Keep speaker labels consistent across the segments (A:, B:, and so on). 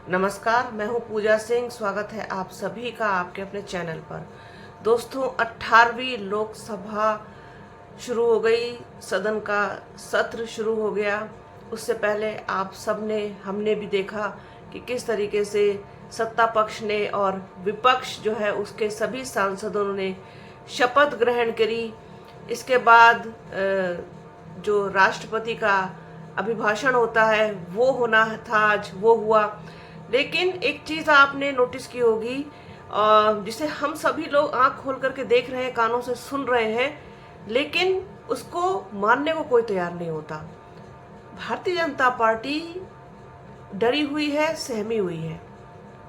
A: नमस्कार, मैं हूं पूजा सिंह। स्वागत है आप सभी का आपके अपने चैनल पर। दोस्तों, 18वीं लोकसभा शुरू हो गई, सदन का सत्र शुरू हो गया। उससे पहले आप सबने हमने भी देखा कि किस तरीके से सत्ता पक्ष ने और विपक्ष जो है उसके सभी सांसदों ने शपथ ग्रहण करी। इसके बाद जो राष्ट्रपति का अभिभाषण होता है वो होना था, आज वो हुआ। लेकिन एक चीज आपने नोटिस की होगी, जिसे हम सभी लोग आंख खोल करके देख रहे हैं, कानों से सुन रहे हैं, लेकिन उसको मानने को कोई तैयार नहीं होता। भारतीय जनता पार्टी डरी हुई है, सहमी हुई है।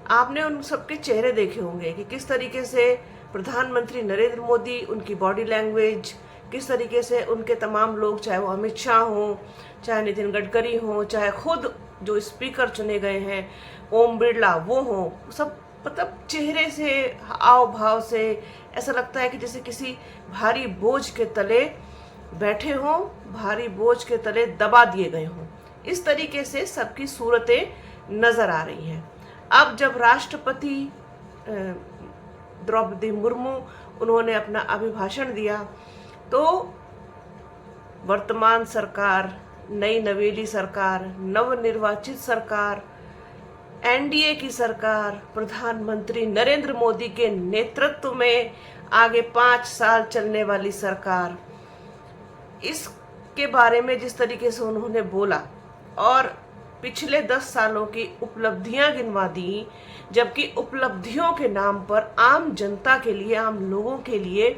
A: आपने उन सबके चेहरे देखे होंगे कि किस तरीके से प्रधानमंत्री नरेंद्र मोदी, उनकी बॉडी लैंग्वेज, किस तरीके से उनके तमाम लोग, चाहे वो अमित शाह हों, चाहे नितिन गडकरी हों, चाहे खुद जो स्पीकर चुने गए हैं ओम बिरला वो हों, सब मतलब चेहरे से, हाव भाव से ऐसा लगता है कि जैसे किसी भारी बोझ के तले बैठे हों, भारी बोझ के तले दबा दिए गए हों। इस तरीके से सबकी सूरतें नजर आ रही हैं। अब जब राष्ट्रपति द्रौपदी मुर्मू उन्होंने अपना अभिभाषण दिया, तो वर्तमान सरकार, नई नवेली सरकार, नवनिर्वाचित सरकार, एनडीए की सरकार, प्रधानमंत्री नरेंद्र मोदी के नेतृत्व में आगे 5 साल चलने वाली सरकार, इसके बारे में जिस तरीके से उन्होंने बोला और पिछले 10 सालों की उपलब्धियां गिनवा दी, जबकि उपलब्धियों के नाम पर आम जनता के लिए, आम लोगों के लिए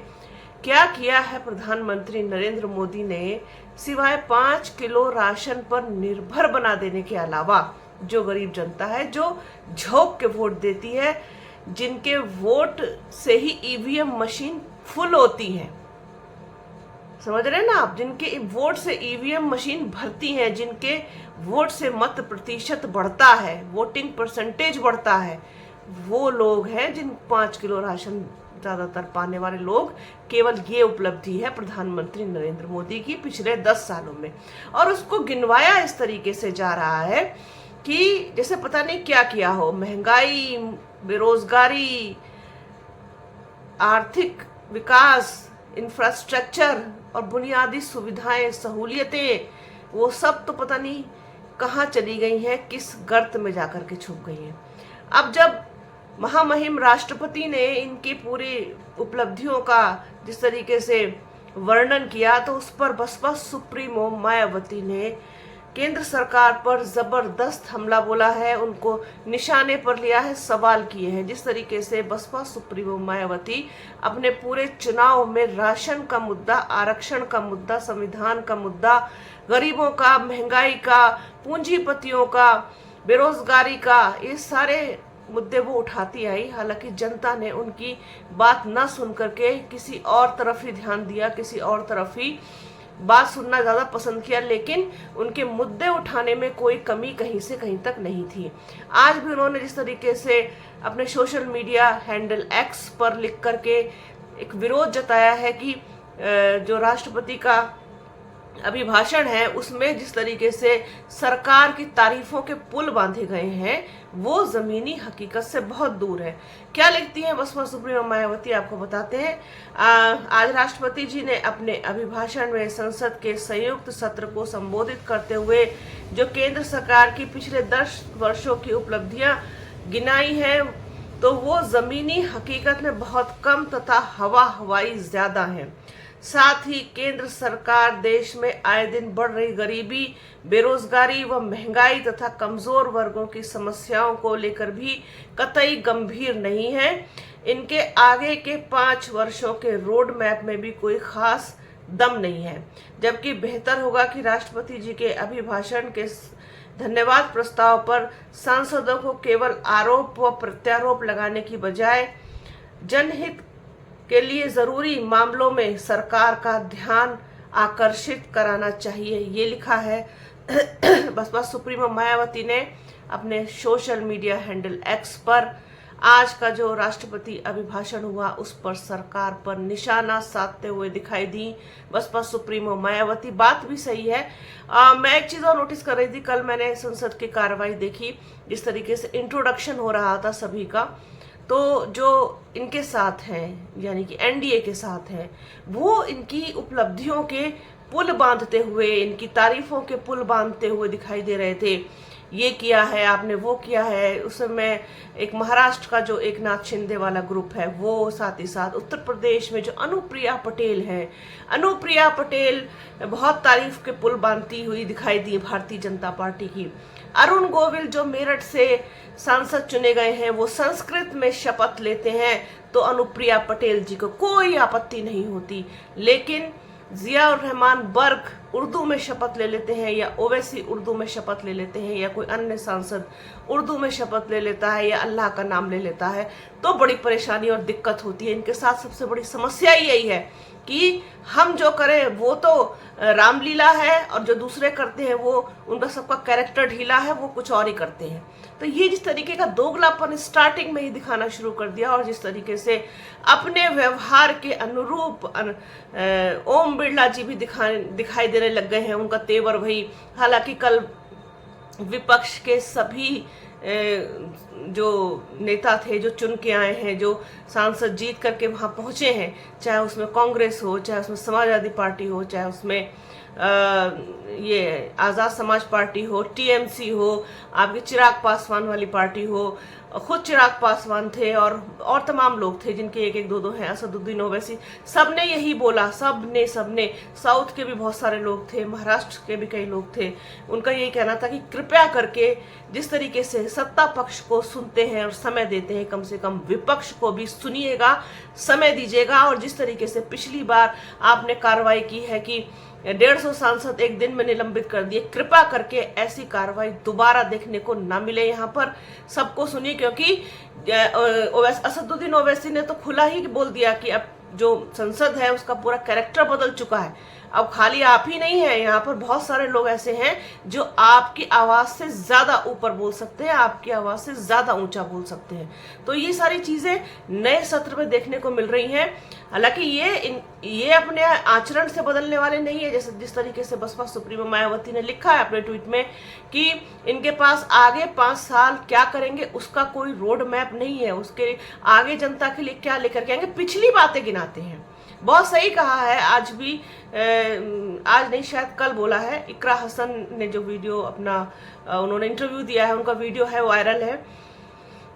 A: क्या किया है प्रधानमंत्री नरेंद्र मोदी ने, सिवाय 5 किलो राशन पर निर्भर बना देने के अलावा, जो गरीब जनता है, जो झोंक के वोट देती है, जिनके वोट से ही ईवीएम मशीन फुल होती है, समझ रहे हैं ना आप, जिनके वोट से ईवीएम मशीन भरती है, जिनके वोट से मत प्रतिशत बढ़ता है, वोटिंग परसेंटेज बढ़ता है, वो लोग हैं जिन 5 किलो राशन ज्यादातर पाने वाले लोग। केवल ये उपलब्धि है प्रधानमंत्री नरेंद्र मोदी की पिछले 10 सालों में, और उसको गिनवाया इस तरीके से जा रहा है कि जैसे पता नहीं क्या किया हो। महंगाई, बेरोजगारी, आर्थिक विकास, इंफ्रास्ट्रक्चर और बुनियादी सुविधाएं, सहूलियतें, वो सब तो पता नहीं कहाँ चली गई हैं, किस गर्त में जाकर के छुप गई हैं। अब जब महामहिम राष्ट्रपति ने इनकी पूरी उपलब्धियों का जिस तरीके से वर्णन किया, तो उस पर बसपा सुप्रीमो मायावती ने केंद्र सरकार पर जबरदस्त हमला बोला है, उनको निशाने पर लिया है, सवाल किए हैं। जिस तरीके से बसपा सुप्रीमो मायावती अपने पूरे चुनाव में राशन का मुद्दा, आरक्षण का मुद्दा, संविधान का मुद्दा, गरीबों का, महंगाई का, पूंजीपतियों का, बेरोजगारी का, ये सारे मुद्दे वो उठाती आई। हालांकि जनता ने उनकी बात न सुन करके किसी और तरफ ही ध्यान दिया, किसी और तरफ ही बात सुनना ज्यादा पसंद किया, लेकिन उनके मुद्दे उठाने में कोई कमी कहीं से कहीं तक नहीं थी। आज भी उन्होंने जिस तरीके से अपने सोशल मीडिया हैंडल एक्स पर लिख करके एक विरोध जताया है कि जो राष्ट्रपति का अभिभाषण है उसमें जिस तरीके से सरकार की तारीफों के पुल बांधे गए हैं, वो जमीनी हकीकत से बहुत दूर है। क्या लिखती है बसपा सुप्रीमो मायावती, आपको बताते हैं। आज राष्ट्रपति जी ने अपने अभिभाषण में संसद के संयुक्त सत्र को संबोधित करते हुए जो केंद्र सरकार की पिछले 10 वर्षों की उपलब्धियां गिनाई है, तो वो जमीनी हकीकत में बहुत कम तथा हवाई ज्यादा है। साथ ही केंद्र सरकार देश में आए दिन बढ़ रही गरीबी, बेरोजगारी व महंगाई तथा कमजोर वर्गों की समस्याओं को लेकर भी कतई गंभीर नहीं है। इनके आगे के 5 वर्षों के रोड मैप में भी कोई खास दम नहीं है। जबकि बेहतर होगा कि राष्ट्रपति जी के अभिभाषण के धन्यवाद प्रस्ताव पर सांसदों को केवल आरोप व प्रत्यारोप लगाने की बजाय जनहित के लिए जरूरी मामलों में सरकार का ध्यान आकर्षित कराना चाहिए। ये लिखा है बसपा सुप्रीमो मायावती ने अपने सोशल मीडिया हैंडल एक्स पर। आज का जो राष्ट्रपति अभिभाषण हुआ उस पर सरकार पर निशाना साधते हुए दिखाई दी बसपा सुप्रीमो मायावती। बात भी सही है। मैं एक चीज और नोटिस कर रही थी, कल मैंने संसद की कार्रवाई देखी, जिस तरीके से इंट्रोडक्शन हो रहा था सभी का, तो जो इनके साथ है यानी कि एनडीए के साथ है, वो इनकी उपलब्धियों के पुल बांधते हुए, इनकी तारीफों के पुल बांधते हुए दिखाई दे रहे थे। ये किया है आपने, वो किया है। उस समय एक महाराष्ट्र का जो एक नाथ शिंदे वाला ग्रुप है वो, साथ ही साथ उत्तर प्रदेश में जो अनुप्रिया पटेल है, अनुप्रिया पटेल बहुत तारीफ के पुल बांधती हुई दिखाई दी भारतीय जनता पार्टी की। अरुण गोविल जो मेरठ से सांसद चुने गए हैं, वो संस्कृत में शपथ लेते हैं तो अनुप्रिया पटेल जी को कोई आपत्ति नहीं होती, लेकिन जिया रहमान बर्क उर्दू में शपथ ले लेते हैं, या ओवैसी उर्दू में शपथ ले लेते हैं, या कोई अन्य सांसद उर्दू में शपथ ले लेता है, या अल्लाह का नाम ले लेता है, तो बड़ी परेशानी और दिक्कत होती है। इनके साथ सबसे बड़ी समस्या यही है कि हम जो करें वो तो रामलीला है, और जो दूसरे करते हैं वो उनका सबका कैरेक्टर ढीला है, वो कुछ और ही करते हैं। तो ये जिस तरीके का दोगलापन स्टार्टिंग में ही दिखाना शुरू कर दिया, और जिस तरीके से अपने व्यवहार के अनुरूप ओम बिरला जी भी दिखाई देने लग गए हैं, उनका तेवर वही। हालांकि कल विपक्ष के सभी जो नेता थे, जो चुन के आए हैं, जो सांसद जीत करके वहां पहुंचे हैं, चाहे उसमें कांग्रेस हो, चाहे उसमें समाजवादी पार्टी हो, चाहे उसमें ये आज़ाद समाज पार्टी हो, टीएमसी हो, आपके चिराग पासवान वाली पार्टी हो, खुद चिराग पासवान थे, और तमाम लोग थे जिनके एक एक दो दो हैं, असदुद्दीन ओवैसी, सबने यही बोला, सबने साउथ के भी बहुत सारे लोग थे, महाराष्ट्र के भी कई लोग थे। उनका यही कहना था कि कृपया करके जिस तरीके से सत्ता पक्ष को सुनते हैं और समय देते हैं, कम से कम विपक्ष को भी सुनिएगा, समय दीजिएगा। और जिस तरीके से पिछली बार आपने कार्रवाई की है कि 150 सांसद एक दिन में निलंबित कर दिए, कृपा करके ऐसी कार्रवाई दोबारा देखने को ना मिले। यहाँ पर सबको सुनिए, क्योंकि असदुद्दीन ओवैसी ने तो खुला ही बोल दिया कि अब जो संसद है उसका पूरा कैरेक्टर बदल चुका है। अब खाली आप ही नहीं है, यहाँ पर बहुत सारे लोग ऐसे हैं जो आपकी आवाज से ज्यादा ऊपर बोल सकते हैं, आपकी आवाज से ज्यादा ऊंचा बोल सकते हैं। तो ये सारी चीजें नए सत्र में देखने को मिल रही हैं। हालांकि ये अपने आचरण से बदलने वाले नहीं है, जैसे जिस तरीके से बसपा सुप्रीमो मायावती ने लिखा है अपने ट्वीट में कि इनके पास आगे 5 साल क्या करेंगे उसका कोई रोड मैप नहीं है, उसके आगे जनता के लिए क्या लेकर के आएंगे, पिछली बातें गिनाते हैं। बहुत सही कहा है। आज भी आज नहीं शायद कल बोला है, इकरा हसन ने जो वीडियो अपना उन्होंने इंटरव्यू दिया है, उनका वीडियो है, वायरल है,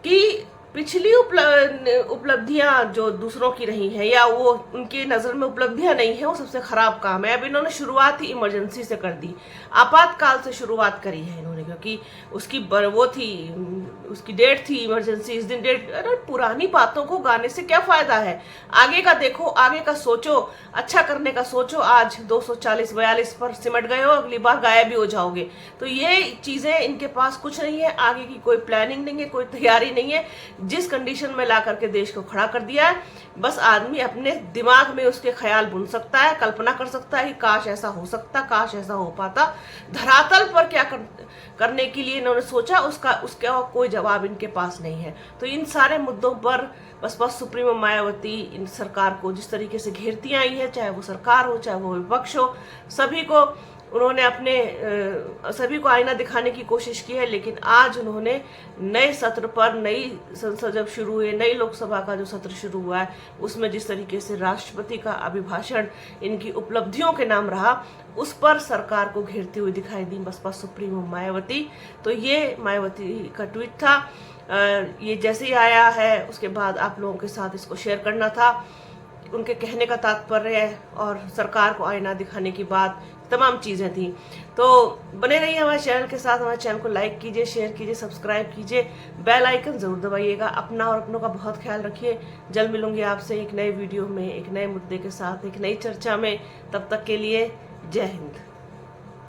A: कि पिछली उपलब्धियां जो दूसरों की रही हैं, या वो उनकी नजर में उपलब्धियां नहीं है, वो सबसे खराब काम है। अब इन्होंने शुरुआत ही इमरजेंसी से कर दी, आपातकाल से शुरुआत करी है इन्होंने, क्योंकि उसकी वो थी, उसकी डेट थी इमरजेंसी, इस दिन डेट। अरे पुरानी बातों को गाने से क्या फायदा है, आगे का देखो, आगे का सोचो, अच्छा करने का सोचो। आज 240-42 पर सिमट गए हो, अगली बार गायब भी हो जाओगे। तो ये चीजें इनके पास कुछ नहीं है, आगे की कोई प्लानिंग नहीं है, कोई तैयारी नहीं है। जिस कंडीशन में ला करके देश को खड़ा कर दिया है, बस आदमी अपने दिमाग में उसके ख्याल बुन सकता है, कल्पना कर सकता है कि काश ऐसा हो सकता, काश ऐसा हो पाता। धरातल पर क्या करने के लिए इन्होंने सोचा, उसका कोई जवाब इनके पास नहीं है। तो इन सारे मुद्दों पर बसपा सुप्रीमो मायावती इन सरकार को जिस तरीके से घेरती आई है, चाहे वो सरकार हो, चाहे वो विपक्ष हो, सभी को उन्होंने सभी को आईना दिखाने की कोशिश की है। लेकिन आज उन्होंने नए सत्र पर, नई संसद जब शुरू हुई, नई लोकसभा का जो सत्र शुरू हुआ है, उसमें जिस तरीके से राष्ट्रपति का अभिभाषण इनकी उपलब्धियों के नाम रहा, उस पर सरकार को घेरती हुई दिखाई दी बसपा सुप्रीमो मायावती। तो ये मायावती का ट्वीट था, ये जैसे ही आया है उसके बाद आप लोगों के साथ इसको शेयर करना था। उनके कहने का तात्पर्य और सरकार को आईना दिखाने की बात, तमाम चीजें थी। तो बने रहिए हमारे चैनल के साथ, हमारे चैनल को लाइक कीजिए, शेयर कीजिए, सब्सक्राइब कीजिए, बेल आइकन जरूर दबाइएगा। अपना और अपनों का बहुत ख्याल रखिए। जल्द मिलूंगी आपसे एक नए वीडियो में, एक नए मुद्दे के साथ, एक नई चर्चा में। तब तक के लिए जय हिंद।